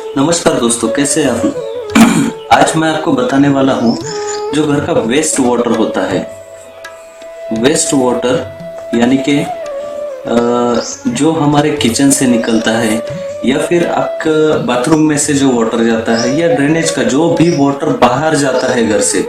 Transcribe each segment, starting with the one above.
नमस्कार दोस्तों, कैसे हैं आप। आज मैं आपको बताने वाला हूँ जो घर का वेस्ट वाटर होता है। वेस्ट वाटर यानी कि जो हमारे किचन से निकलता है या फिर आपका बाथरूम में से जो वाटर जाता है या ड्रेनेज का जो भी वाटर बाहर जाता है घर से,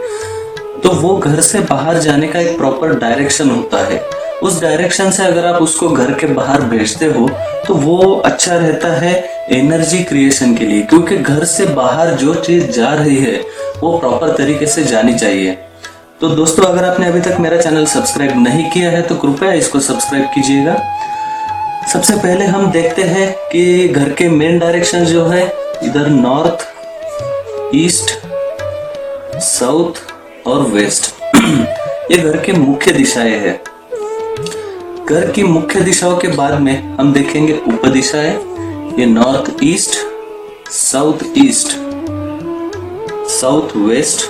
तो वो घर से बाहर जाने का एक प्रॉपर डायरेक्शन होता है। उस डायरेक्शन से अगर आप उसको घर के बाहर भेजते हो तो वो अच्छा रहता है एनर्जी क्रिएशन के लिए, क्योंकि घर से बाहर जो चीज जा रही है वो प्रॉपर तरीके से जानी चाहिए। तो दोस्तों, अगर आपने अभी तक मेरा चैनल सब्सक्राइब नहीं किया है तो कृपया इसको सब्सक्राइब कीजिएगा। सबसे पहले हम देखते हैं कि घर के मेन डायरेक्शन जो है, इधर नॉर्थ, ईस्ट, साउथ और वेस्ट ये घर के मुख्य दिशाएं हैं। घर की मुख्य दिशाओं के बाद में हम देखेंगे उप दिशाएं, ये north east, south east, south west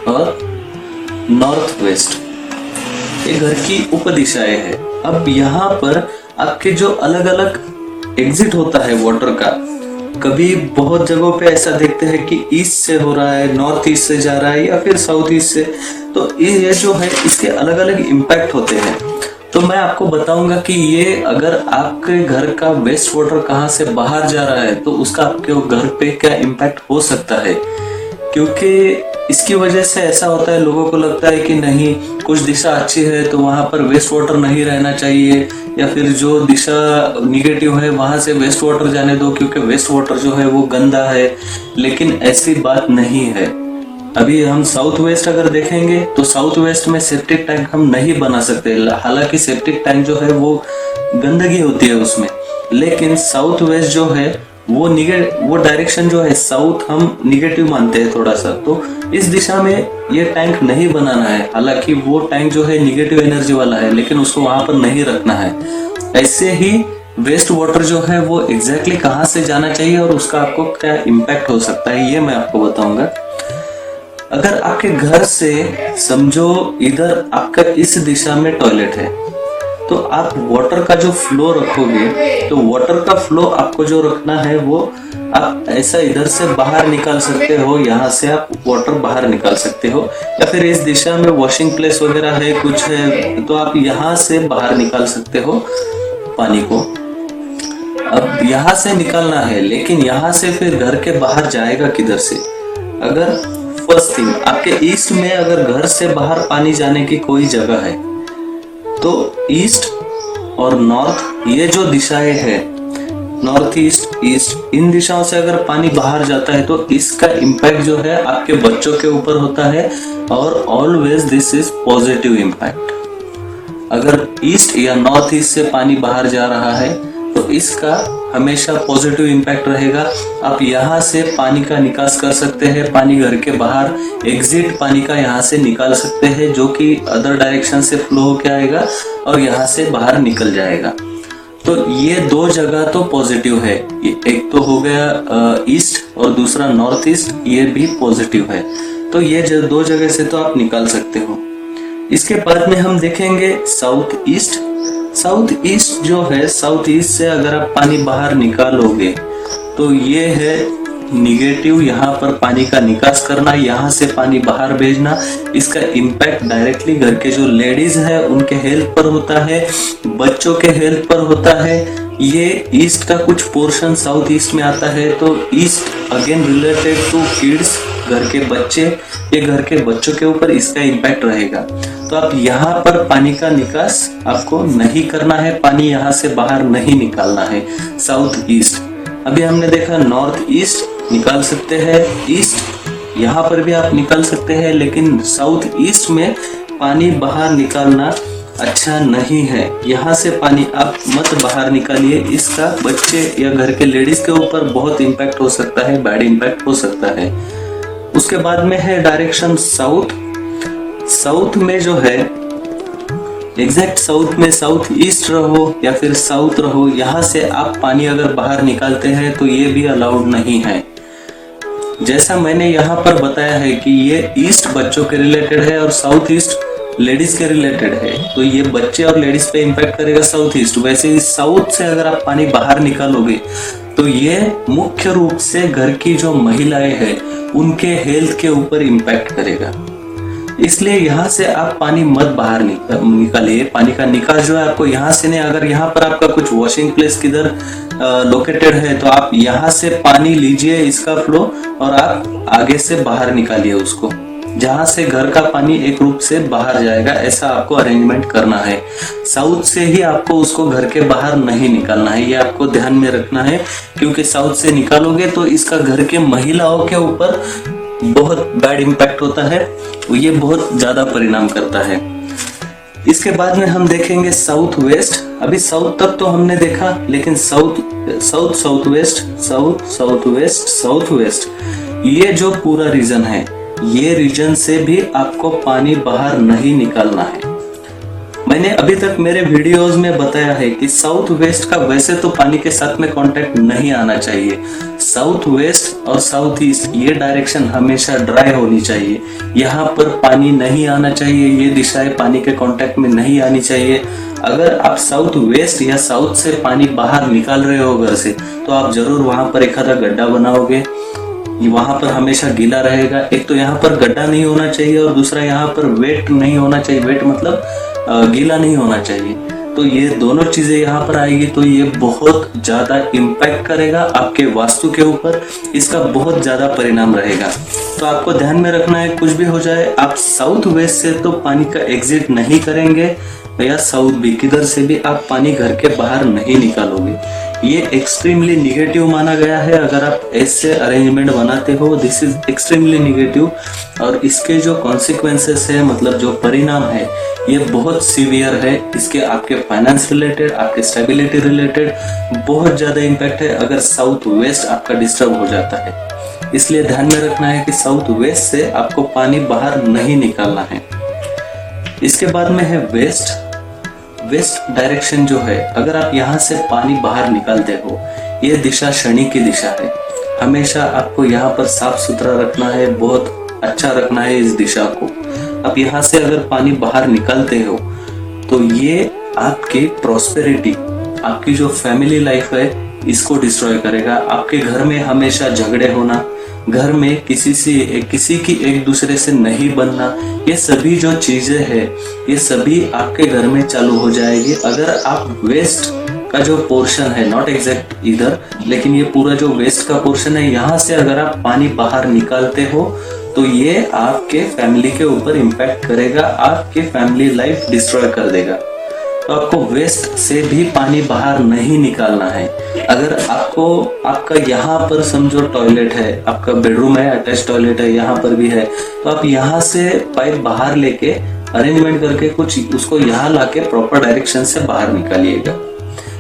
और नॉर्थ वेस्ट, ये घर की उप दिशाएं हैं। अब यहाँ पर आपके जो अलग अलग एग्जिट होता है वाटर का, कभी बहुत जगहों पे ऐसा देखते हैं कि ईस्ट से हो रहा है, नॉर्थ ईस्ट से जा रहा है या फिर साउथ ईस्ट से, तो ये जो है इसके अलग अलग इम्पैक्ट होते हैं। तो मैं आपको बताऊंगा कि ये अगर आपके घर का वेस्ट वाटर कहाँ से बाहर जा रहा है तो उसका आपके घर पे क्या इम्पैक्ट हो सकता है। क्योंकि इसकी वजह से ऐसा होता है, लोगों को लगता है कि नहीं, कुछ दिशा अच्छी है तो वहां पर वेस्ट वाटर नहीं रहना चाहिए, या फिर जो दिशा निगेटिव है वहां से वेस्ट वाटर जाने दो क्योंकि वेस्ट वाटर जो है वो गंदा है। लेकिन ऐसी बात नहीं है। अभी हम साउथ वेस्ट अगर देखेंगे तो साउथ वेस्ट में सेप्टिक टैंक हम नहीं बना सकते, हालांकि सेप्टिक टैंक जो है वो गंदगी होती है उसमें, लेकिन साउथ वेस्ट जो है वो डायरेक्शन जो है साउथ हम निगेटिव मानते हैं थोड़ा सा, तो इस दिशा में ये टैंक नहीं बनाना है। हालांकि वो टैंक जो है निगेटिव एनर्जी वाला है, लेकिन उसको वहां पर नहीं रखना है। ऐसे ही वेस्ट वाटर जो है वो एग्जैक्टली कहाँ से जाना चाहिए और उसका आपको क्या इम्पैक्ट हो सकता है, ये मैं आपको बताऊंगा। अगर आपके घर से समझो इधर आपका इस दिशा में टॉयलेट है, तो आप वाटर का जो फ्लो रखोगे, तो वाटर का फ्लो आपको जो रखना है वो आप ऐसा इधर से बाहर निकाल सकते हो, यहाँ से आप वाटर बाहर निकाल सकते हो, या फिर इस दिशा में वॉशिंग प्लेस वगैरह है, कुछ है, तो आप यहाँ से बाहर निकाल सकते हो पानी को। अब यहाँ से निकालना है, लेकिन यहाँ से फिर घर के बाहर जाएगा किधर से। अगर फर्स्ट थिंग आपके ईस्ट में अगर घर से बाहर पानी जाने की कोई जगह है तो ईस्ट और नॉर्थ, ये जो दिशाएं है, नॉर्थ ईस्ट, ईस्ट, इन दिशाओं से अगर पानी बाहर जाता है तो इसका इम्पैक्ट जो है आपके बच्चों के ऊपर होता है, और always this is positive impact. अगर ईस्ट या नॉर्थ ईस्ट से पानी बाहर जा रहा है तो इसका हमेशा पॉजिटिव इम्पैक्ट रहेगा। आप यहाँ से पानी का निकास कर सकते हैं, पानी घर के बाहर एग्जिट पानी का यहाँ से निकाल सकते हैं, जो कि अदर डायरेक्शन से फ्लो होके आएगा और यहाँ से बाहर निकल जाएगा। तो ये दो जगह तो पॉजिटिव है, एक तो हो गया ईस्ट और दूसरा नॉर्थ ईस्ट, ये भी पॉजिटिव है। तो ये दो जगह से तो आप निकाल सकते हो। इसके बाद में हम देखेंगे साउथ ईस्ट। साउथ ईस्ट जो है, साउथ ईस्ट से अगर आप पानी बाहर निकालोगे तो ये है निगेटिव, यहाँ पर पानी का निकास करना, यहाँ से पानी बाहर भेजना। इसका इम्पैक्ट डायरेक्टली घर के जो लेडीज है उनके हेल्थ पर होता है, बच्चों के हेल्थ पर होता है। ये ईस्ट का कुछ पोर्शन साउथ ईस्ट में आता है, तो east again related to kids, घर के बच्चे, ये घर के बच्चों के ऊपर इसका इम्पैक्ट रहेगा। तो आप यहाँ पर पानी का निकास आपको नहीं करना है, पानी यहाँ से बाहर नहीं निकालना है साउथ ईस्ट। अभी हमने देखा नॉर्थ ईस्ट निकाल सकते हैं, ईस्ट यहाँ पर भी आप निकाल सकते हैं, लेकिन साउथ ईस्ट में पानी बाहर निकालना अच्छा नहीं है। यहाँ से पानी आप मत बाहर निकालिए, इसका बच्चे या घर के लेडीज के ऊपर बहुत इम्पैक्ट हो सकता है, बैड इम्पैक्ट हो सकता है। उसके बाद में है डायरेक्शन साउथ। साउथ में जो है एग्जैक्ट साउथ में साउथ ईस्ट रहो या फिर साउथ रहो, यहाँ से आप पानी अगर बाहर निकालते हैं तो ये भी अलाउड नहीं है। जैसा मैंने यहाँ पर बताया है कि ये ईस्ट बच्चों के रिलेटेड है और साउथ ईस्ट लेडीज के रिलेटेड है, तो ये बच्चे और लेडीज पे इम्पैक्ट करेगा साउथ ईस्ट। वैसे ही साउथ से अगर आप पानी बाहर निकालोगे तो ये मुख्य रूप से घर की जो महिलाएं हैं उनके हेल्थ के ऊपर इम्पैक्ट करेगा। इसलिए यहाँ से आप पानी मत बाहर निकालिए। पानी का निकास जो है आपको यहाँ से नहीं, अगर यहाँ पर आपका कुछ वॉशिंग प्लेस किधर लोकेटेड है तो आप यहाँ से पानी लीजिए इसका फ्लो और आप आगे से बाहर निकालिए उसको, जहां से घर का पानी एक रूप से बाहर जाएगा, ऐसा आपको अरेंजमेंट करना है। साउथ से ही आपको उसको घर के बाहर नहीं निकालना है, ये आपको ध्यान में रखना है, क्योंकि साउथ से निकालोगे तो इसका घर के महिलाओं के ऊपर बहुत बैड इम्पैक्ट होता है, ये बहुत ज्यादा परिणाम करता है। इसके बाद में हम देखेंगे साउथ वेस्ट। अभी साउथ तक तो हमने देखा, लेकिन साउथ वेस्ट ये जो पूरा रीजन है, ये रीजन से भी आपको पानी बाहर नहीं निकालना है। मैंने अभी तक मेरे वीडियोस में बताया है कि साउथ वेस्ट का वैसे तो पानी के साथ में कांटेक्ट नहीं आना चाहिए। साउथ वेस्ट और साउथ ईस्ट ये डायरेक्शन हमेशा ड्राई होनी चाहिए, यहाँ पर पानी नहीं आना चाहिए, ये दिशाएं पानी के कांटेक्ट में नहीं आनी चाहिए। अगर आप साउथ वेस्ट या साउथ से पानी बाहर निकाल रहे हो घर से, तो आप जरूर वहां पर एक आधा गड्ढा बनाओगे, वहां पर हमेशा गीला रहेगा। एक तो यहाँ पर गड्ढा नहीं होना चाहिए और दूसरा यहाँ पर वेट नहीं होना चाहिए, वेट मतलब गीला नहीं होना चाहिए। तो ये दोनों चीजें यहाँ पर आएगी तो ये बहुत ज्यादा इम्पैक्ट करेगा आपके वास्तु के ऊपर, इसका बहुत ज्यादा परिणाम रहेगा। तो आपको ध्यान में रखना है, कुछ भी हो जाए आप साउथ वेस्ट से तो पानी का एग्जिट नहीं करेंगे, या साउथ भी किधर से भी आप पानी घर के बाहर नहीं निकालोगे। ये एक्सट्रीमली निगेटिव माना गया है। अगर आप ऐसे अरेंजमेंट बनाते हो, दिस इज एक्सट्रीमली निगेटिव, और इसके जो कॉन्सिक्वेंसेस है, मतलब जो परिणाम है, ये बहुत सीवियर है। इसके आपके फाइनेंस रिलेटेड, आपके स्टेबिलिटी रिलेटेड बहुत ज्यादा इम्पैक्ट है अगर साउथ वेस्ट आपका डिस्टर्ब हो जाता है। इसलिए ध्यान में रखना है कि साउथ वेस्ट से आपको पानी बाहर नहीं निकालना है। इसके बाद में है वेस्ट डायरेक्शन जो है, अगर आप यहाँ से पानी बाहर निकालते हो, ये दिशा शनि की दिशा है। हमेशा आपको यहाँ पर साफ सुथरा रखना है, बहुत अच्छा रखना है इस दिशा को। आप यहाँ से अगर पानी बाहर निकालते हो तो ये आपकी प्रॉस्पेरिटी, आपकी जो फैमिली लाइफ है, इसको डिस्ट्रॉय करेगा। आपके घर में हमेशा झगड़े होना, घर में किसी की एक दूसरे से नहीं बनना, ये सभी जो चीजें हैं ये सभी आपके घर में चालू हो जाएगी अगर आप वेस्ट का जो पोर्शन है, नॉट एग्जैक्ट इधर, लेकिन ये पूरा जो वेस्ट का पोर्शन है, यहाँ से अगर आप पानी बाहर निकालते हो तो ये आपके फैमिली के ऊपर इम्पैक्ट करेगा, आपके फैमिली लाइफ डिस्ट्रॉय कर देगा। तो आपको वेस्ट से भी पानी बाहर नहीं निकालना है। अगर आपका यहाँ पर समझो टॉयलेट है, आपका बेडरूम है, अटैच टॉयलेट है, यहाँ पर भी है, तो आप यहाँ से पाइप बाहर लेके अरेंजमेंट करके कुछ उसको यहाँ लाके प्रॉपर डायरेक्शन से बाहर निकालिएगा।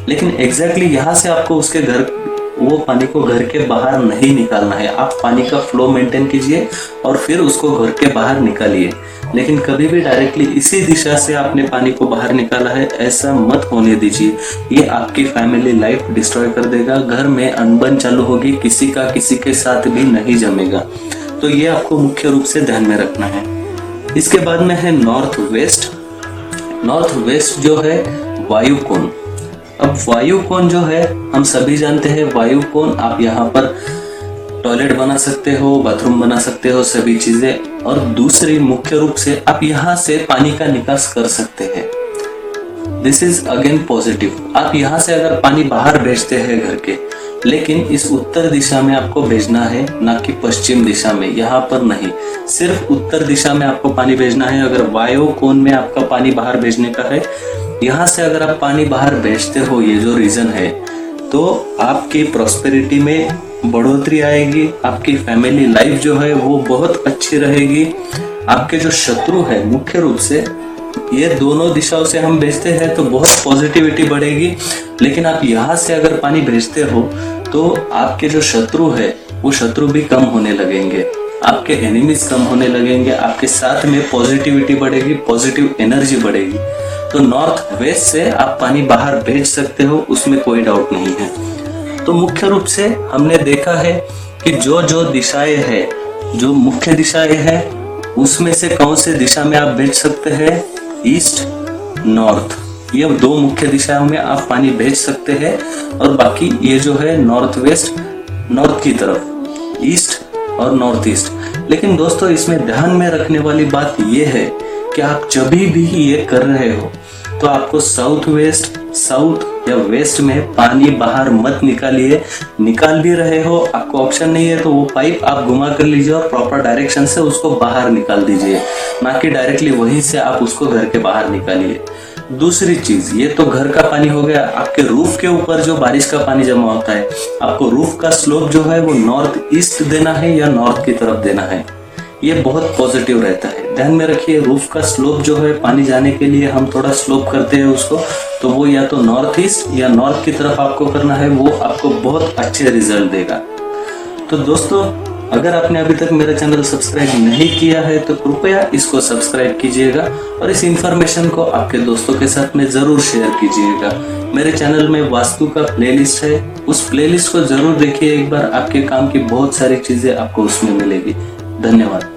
लेकिन एग्जैक्टली यहाँ से आपको उसके घर वो पानी को घर के बाहर नहीं निकालना है। आप पानी का फ्लो मेंटेन कीजिए और फिर उसको घर के बाहर निकालिए, लेकिन कभी भी डायरेक्टली इसी दिशा से आपने पानी को बाहर निकाला है, ऐसा मत होने दीजिए। ये आपकी फैमिली लाइफ डिस्ट्रॉय कर देगा, घर में अनबन चालू होगी, किसी का किसी के साथ भी नहीं जमेगा। तो ये आपको मुख्य रूप से ध्यान में रखना है। इसके बाद में है नॉर्थ वेस्ट जो है वायु कोण। अब वायु कोण जो है हम सभी जानते हैं, वायु कोण आप यहाँ पर टॉयलेट बना सकते हो, बाथरूम बना सकते हो, सभी चीजें। और दूसरी मुख्य रूप से आप यहाँ से पानी का निकास कर सकते हैं। This is again positive. आप यहाँ से अगर पानी बाहर भेजते हैं घर के, लेकिन इस उत्तर दिशा में आपको भेजना है, ना कि पश्चिम दिशा में। यहाँ पर नहीं, सिर्फ उत्तर दिशा में आपको पानी भेजना है। अगर वायु कोण में आपका पानी बाहर भेजने का है, यहाँ से अगर आप पानी बाहर भेजते हो, ये जो रीजन है, तो आपकी प्रॉस्पेरिटी में बढ़ोतरी आएगी, आपकी फैमिली लाइफ जो है वो बहुत अच्छी रहेगी। आपके जो शत्रु है, मुख्य रूप से ये दोनों दिशाओं से हम भेजते हैं तो बहुत पॉजिटिविटी बढ़ेगी। लेकिन आप यहाँ से अगर पानी भेजते हो तो आपके जो शत्रु है वो शत्रु भी कम होने लगेंगे, आपके एनिमीज कम होने लगेंगे, आपके साथ में पॉजिटिविटी बढ़ेगी, पॉजिटिव एनर्जी बढ़ेगी। तो नॉर्थ वेस्ट से आप पानी बाहर भेज सकते हो, उसमें कोई डाउट नहीं है। तो मुख्य रूप से हमने देखा है कि जो दिशाएं है, जो मुख्य दिशाएं है, उसमें से कौन से दिशा में आप भेज सकते हैं, ईस्ट, नॉर्थ। ये दो मुख्य दिशाओं में आप पानी भेज सकते हैं, और बाकी ये जो है नॉर्थ वेस्ट, नॉर्थ की तरफ, ईस्ट और नॉर्थ ईस्ट। लेकिन दोस्तों इसमें ध्यान में रखने वाली बात ये है कि आप जब भी ये कर रहे हो तो आपको साउथ वेस्ट, साउथ या वेस्ट में पानी बाहर मत निकालिए। निकाल भी रहे हो, आपको ऑप्शन नहीं है तो वो पाइप आप घुमा कर लीजिए और प्रॉपर डायरेक्शन से उसको बाहर निकाल दीजिए, ना कि डायरेक्टली वहीं से आप उसको घर के बाहर निकालिए। दूसरी चीज, ये तो घर का पानी हो गया। आपके रूफ के ऊपर जो बारिश का पानी जमा होता है, आपको रूफ का स्लोप जो है वो नॉर्थ ईस्ट देना है या नॉर्थ की तरफ देना है, ये बहुत पॉजिटिव रहता है। ध्यान में रखिए, रूफ का स्लोप जो है पानी जाने के लिए हम थोड़ा स्लोप करते हैं उसको, तो वो या तो नॉर्थ ईस्ट या नॉर्थ की तरफ आपको करना है, वो आपको बहुत अच्छे रिजल्ट देगा। तो दोस्तों, अगर आपने अभी तक मेरा चैनल सब्सक्राइब नहीं किया है तो कृपया इसको सब्सक्राइब कीजिएगा और इस इंफॉर्मेशन को आपके दोस्तों के साथ में जरूर शेयर कीजिएगा। मेरे चैनल में वास्तु का प्लेलिस्ट है, उस प्लेलिस्ट को जरूर देखिए एक बार, आपके काम की बहुत सारी चीजें आपको उसमें मिलेगी। धन्यवाद।